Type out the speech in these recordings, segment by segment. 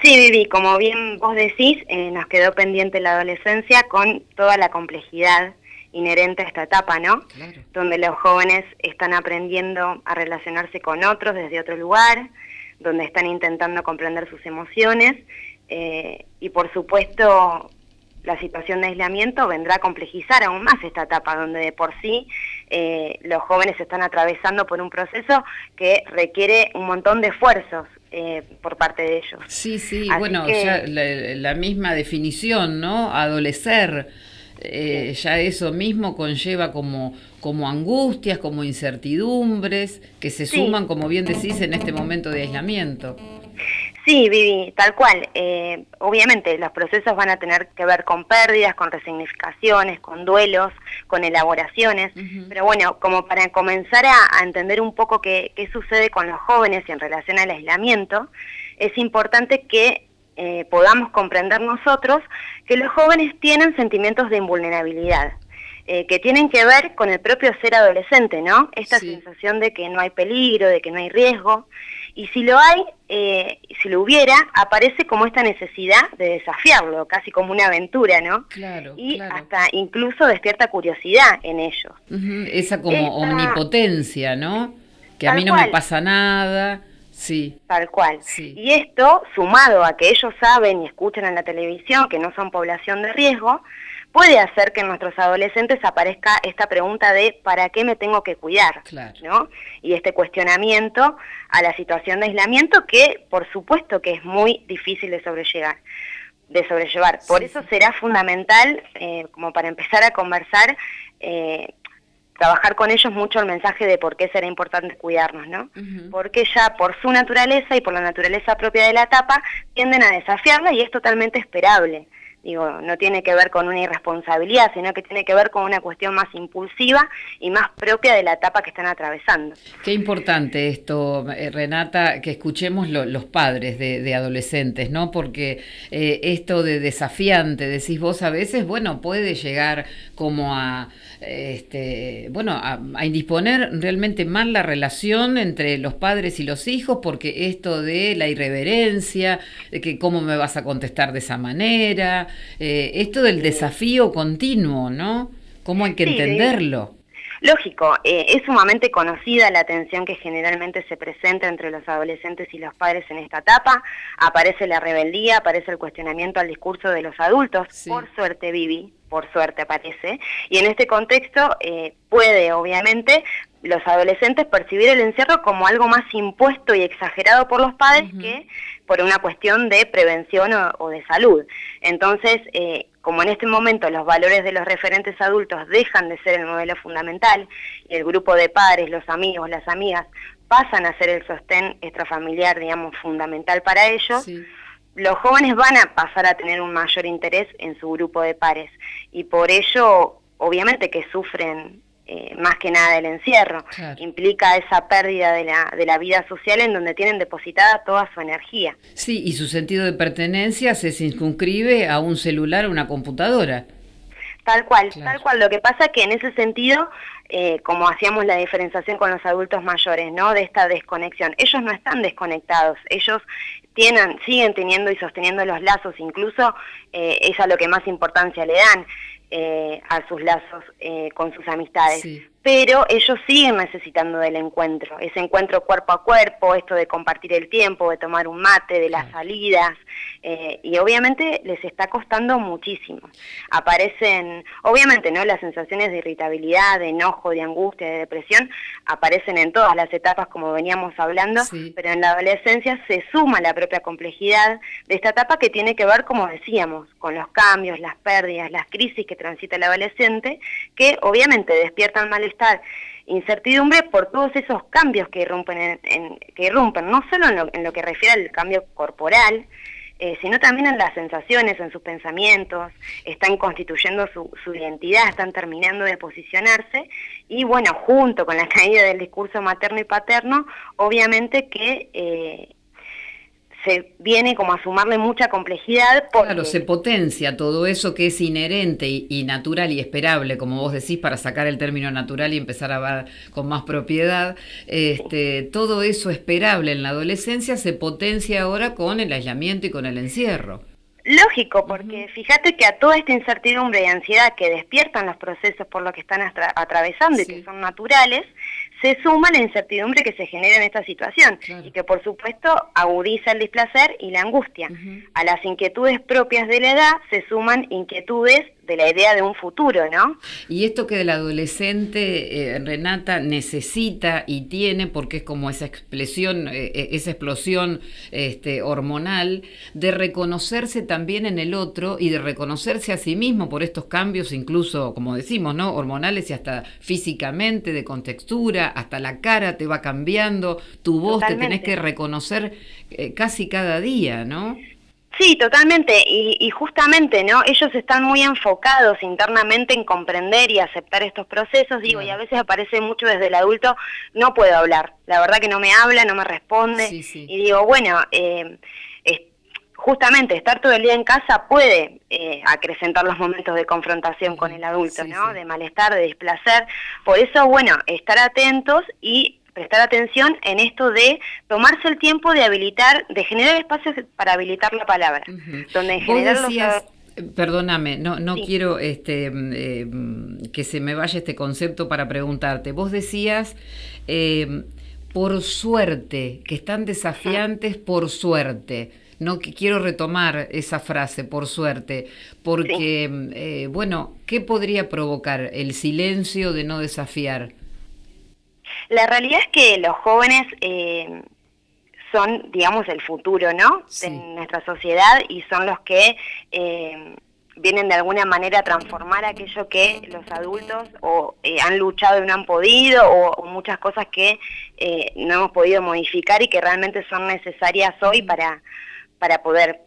Sí, Vivi, como bien vos decís, nos quedó pendiente la adolescencia con toda la complejidad inherente a esta etapa, ¿no? Claro. Donde los jóvenes están aprendiendo a relacionarse con otros desde otro lugar, donde están intentando comprender sus emociones y por supuesto la situación de aislamiento vendrá a complejizar aún más esta etapa, donde de por sí los jóvenes están atravesando por un proceso que requiere un montón de esfuerzos por parte de ellos. Sí, sí, Así bueno, ya que, la misma definición, ¿no? Adolecer, sí, ya eso mismo conlleva como angustias, como incertidumbres, que se sí, suman, como bien decís, en este momento de aislamiento. sí, Vivi, tal cual. Obviamente los procesos van a tener que ver con pérdidas, con resignificaciones, con duelos, con elaboraciones, Ujú. pero bueno, como para comenzar a entender un poco qué sucede con los jóvenes y en relación al aislamiento, es importante que podamos comprender nosotros que los jóvenes tienen sentimientos de invulnerabilidad. Que tienen que ver con el propio ser adolescente, ¿no? Esta Sí. sensación de que no hay peligro, de que no hay riesgo, y si lo hay, si lo hubiera, aparece como esta necesidad de desafiarlo, casi como una aventura, ¿no? Claro, Y claro. hasta incluso despierta curiosidad en ellos. Ujú. Esa como Esta, omnipotencia, ¿no? Que a mí tal no me cual, pasa nada. Sí, tal cual. sí. Y esto, sumado a que ellos saben y escuchan en la televisión que no son población de riesgo, puede hacer que en nuestros adolescentes aparezca esta pregunta de ¿para qué me tengo que cuidar? Claro. ¿No? Y este cuestionamiento a la situación de aislamiento que por supuesto que es muy difícil de sobrellevar. Por Sí, eso sí. será fundamental, como para empezar a conversar, eh, trabajar con ellos mucho el mensaje de por qué será importante cuidarnos, ¿no? Ujú. Porque ya por su naturaleza y por la naturaleza propia de la etapa tienden a desafiarla y es totalmente esperable. Digo, no tiene que ver con una irresponsabilidad, sino que tiene que ver con una cuestión más impulsiva y más propia de la etapa que están atravesando. Qué importante esto, Renata, que escuchemos los padres de adolescentes, ¿no? Porque esto de desafiante, decís vos a veces, bueno, puede llegar como a indisponer realmente mal la relación entre los padres y los hijos, porque esto de la irreverencia, de que cómo me vas a contestar de esa manera, esto del Sí, desafío continuo, ¿no? ¿Cómo hay que sí, entenderlo? lógico, es sumamente conocida la tensión que generalmente se presenta entre los adolescentes y los padres en esta etapa. Aparece la rebeldía, aparece el cuestionamiento al discurso de los adultos. Por Sí, suerte, Vivi, por suerte aparece. Y en este contexto puede, obviamente, los adolescentes percibir el encierro como algo más impuesto y exagerado por los padres ujú, que por una cuestión de prevención o de salud. Entonces, como en este momento los valores de los referentes adultos dejan de ser el modelo fundamental y el grupo de padres, los amigos, las amigas, pasan a ser el sostén extrafamiliar, digamos, fundamental para ellos, sí. los jóvenes van a pasar a tener un mayor interés en su grupo de pares y por ello, obviamente que sufren más que nada el encierro, Claro. implica esa pérdida de la vida social en donde tienen depositada toda su energía. Sí, y su sentido de pertenencia se circunscribe a un celular o una computadora. Tal Claro. cual. Lo que pasa es que en ese sentido, como hacíamos la diferenciación con los adultos mayores, ¿no? De esta desconexión. Ellos no están desconectados, ellos siguen teniendo y sosteniendo los lazos, incluso es a lo que más importancia le dan a sus lazos con sus amistades. Sí, Pero ellos siguen necesitando del encuentro, ese encuentro cuerpo a cuerpo, esto de compartir el tiempo, de tomar un mate, de las claro. salidas, y obviamente les está costando muchísimo. Aparecen, obviamente, ¿no? Las sensaciones de irritabilidad, de enojo, de angustia, de depresión, aparecen en todas las etapas como veníamos hablando, Sí, pero en la adolescencia se suma la propia complejidad de esta etapa que tiene que ver, como decíamos, con los cambios, las pérdidas, las crisis que transita el adolescente, que obviamente despiertan malestar, incertidumbre por todos esos cambios que irrumpen no solo en lo que refiere al cambio corporal, sino también en las sensaciones, en sus pensamientos, están constituyendo su identidad, están terminando de posicionarse, y bueno, junto con la caída del discurso materno y paterno, obviamente que se viene como a sumarle mucha complejidad. Porque, claro, se potencia todo eso que es inherente y natural y esperable, como vos decís, para sacar el término natural y empezar a ver con más propiedad. Todo eso esperable en la adolescencia se potencia ahora con el aislamiento y con el encierro. Lógico, porque fíjate que a toda esta incertidumbre y ansiedad que despiertan los procesos por los que están atravesando y que son naturales, se suma la incertidumbre que se genera en esta situación y que por supuesto agudiza el displacer y la angustia. A las inquietudes propias de la edad se suman inquietudes de la idea de un futuro, ¿no? Y esto que el adolescente, Renata, necesita y tiene, porque es como esa explosión hormonal, de reconocerse también en el otro y de reconocerse a sí mismo por estos cambios, incluso, como decimos, ¿no? Hormonales y hasta físicamente, de contextura, hasta la cara te va cambiando, tu voz Totalmente. Te tenés que reconocer casi cada día, ¿no? Sí, totalmente, y justamente, ¿no? Ellos están muy enfocados internamente en comprender y aceptar estos procesos, digo, y a veces aparece mucho desde el adulto, no puedo hablar, la verdad que no me habla, no me responde, y digo, bueno, justamente estar todo el día en casa puede acrecentar los momentos de confrontación con el adulto, ¿no? De malestar, de displacer, por eso, bueno, estar atentos y prestar atención en esto de tomarse el tiempo de habilitar, de generar espacios para habilitar la palabra. Donde en general perdóname, no quiero que se me vaya este concepto para preguntarte. Vos decías, por suerte, que están desafiantes por suerte. No quiero retomar esa frase, por suerte, porque, bueno, ¿qué podría provocar el silencio de no desafiar? La realidad es que los jóvenes son, digamos, el futuro, ¿no? De nuestra sociedad y son los que vienen de alguna manera a transformar aquello que los adultos han luchado y no han podido o muchas cosas que no hemos podido modificar y que realmente son necesarias hoy para poder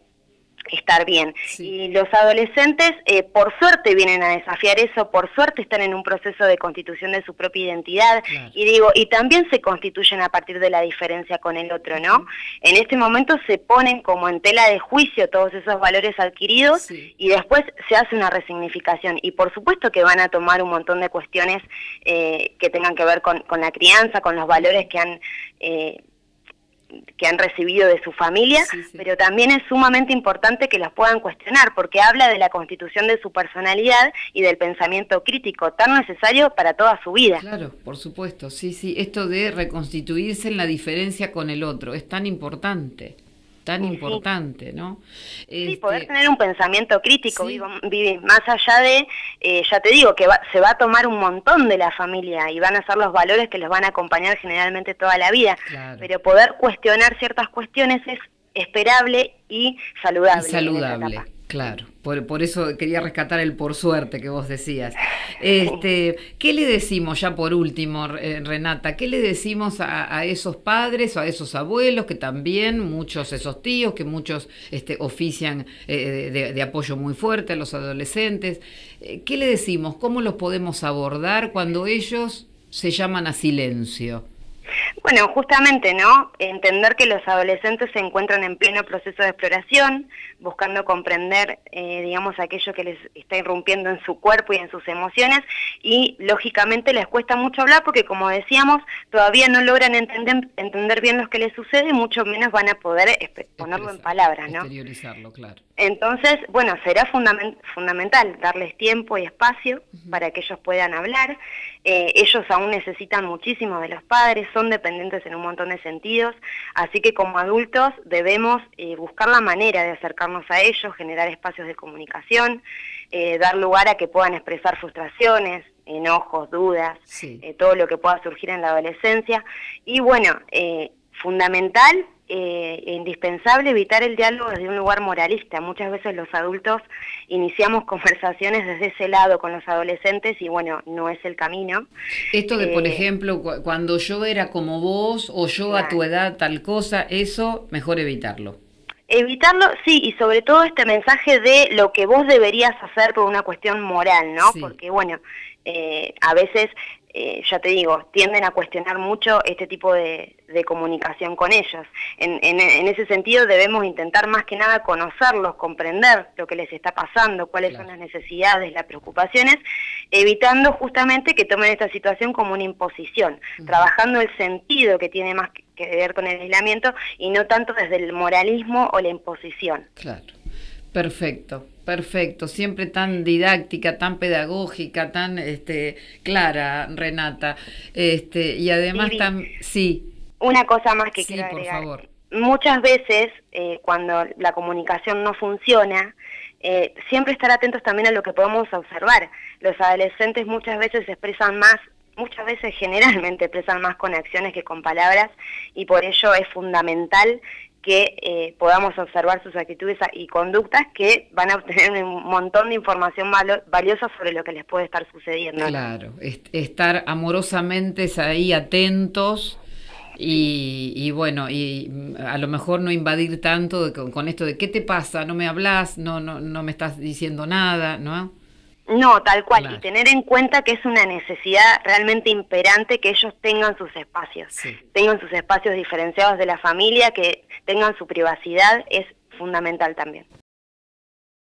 estar bien. Y los adolescentes, por suerte, vienen a desafiar eso, por suerte están en un proceso de constitución de su propia identidad, y también se constituyen a partir de la diferencia con el otro, ¿no? En este momento se ponen como en tela de juicio todos esos valores adquiridos, y después se hace una resignificación, y por supuesto que van a tomar un montón de cuestiones que tengan que ver con la crianza, con los valores que han recibido de su familia, pero también es sumamente importante que los puedan cuestionar, porque habla de la constitución de su personalidad y del pensamiento crítico, tan necesario para toda su vida. Claro, por supuesto, esto de reconstituirse en la diferencia con el otro, es tan importante, ¿no? Poder tener un pensamiento crítico, más allá de, ya te digo, que se va a tomar un montón de la familia y van a ser los valores que los van a acompañar generalmente toda la vida, pero poder cuestionar ciertas cuestiones es esperable y saludable. Claro, por eso quería rescatar el por suerte que vos decías. ¿Qué le decimos ya por último, Renata? ¿Qué le decimos a esos padres o a esos abuelos que también, muchos esos tíos, que muchos ofician de apoyo muy fuerte a los adolescentes? ¿Qué le decimos? ¿Cómo los podemos abordar cuando ellos se llaman a silencio? Bueno, justamente, ¿no? Entender que los adolescentes se encuentran en pleno proceso de exploración, buscando comprender, digamos, aquello que les está irrumpiendo en su cuerpo y en sus emociones, y lógicamente les cuesta mucho hablar porque, como decíamos, todavía no logran entender bien lo que les sucede, mucho menos van a poder ponerlo en palabras, ¿no? Exteriorizarlo, claro. Entonces, bueno, será fundamental darles tiempo y espacio para que ellos puedan hablar. Ellos aún necesitan muchísimo de los padres, son dependientes en un montón de sentidos, así que como adultos debemos buscar la manera de acercarnos a ellos, generar espacios de comunicación, dar lugar a que puedan expresar frustraciones, enojos, dudas, todo lo que pueda surgir en la adolescencia. Y bueno, fundamental e indispensable evitar el diálogo desde un lugar moralista. Muchas veces los adultos iniciamos conversaciones desde ese lado con los adolescentes y bueno, no es el camino. Esto de, por ejemplo, cuando yo era como vos o yo a tu edad tal cosa, eso mejor evitarlo. Evitarlo, sí, y sobre todo este mensaje de lo que vos deberías hacer por una cuestión moral, ¿no? Porque bueno, a veces ya te digo, tienden a cuestionar mucho este tipo de comunicación con ellos. En ese sentido debemos intentar más que nada conocerlos, comprender lo que les está pasando, cuáles son las necesidades, las preocupaciones, evitando justamente que tomen esta situación como una imposición, trabajando el sentido que tiene más que ver con el aislamiento y no tanto desde el moralismo o la imposición. Claro. Perfecto, perfecto. Siempre tan didáctica, tan pedagógica, tan clara, Renata. Y además sí. Una cosa más que sí, quiero agregar. Por favor. Muchas veces, cuando la comunicación no funciona, siempre estar atentos también a lo que podemos observar. Los adolescentes muchas veces expresan más, generalmente expresan más con acciones que con palabras, y por ello es fundamental que podamos observar sus actitudes y conductas, que van a obtener un montón de información valiosa sobre lo que les puede estar sucediendo. Claro, estar amorosamente ahí atentos y bueno, y a lo mejor no invadir tanto con esto de ¿qué te pasa? ¿No me hablas? No me estás diciendo nada, ¿no? No, tal cual, Claro. Y tener en cuenta que es una necesidad realmente imperante que ellos tengan sus espacios, tengan sus espacios diferenciados de la familia, que tengan su privacidad, es fundamental también.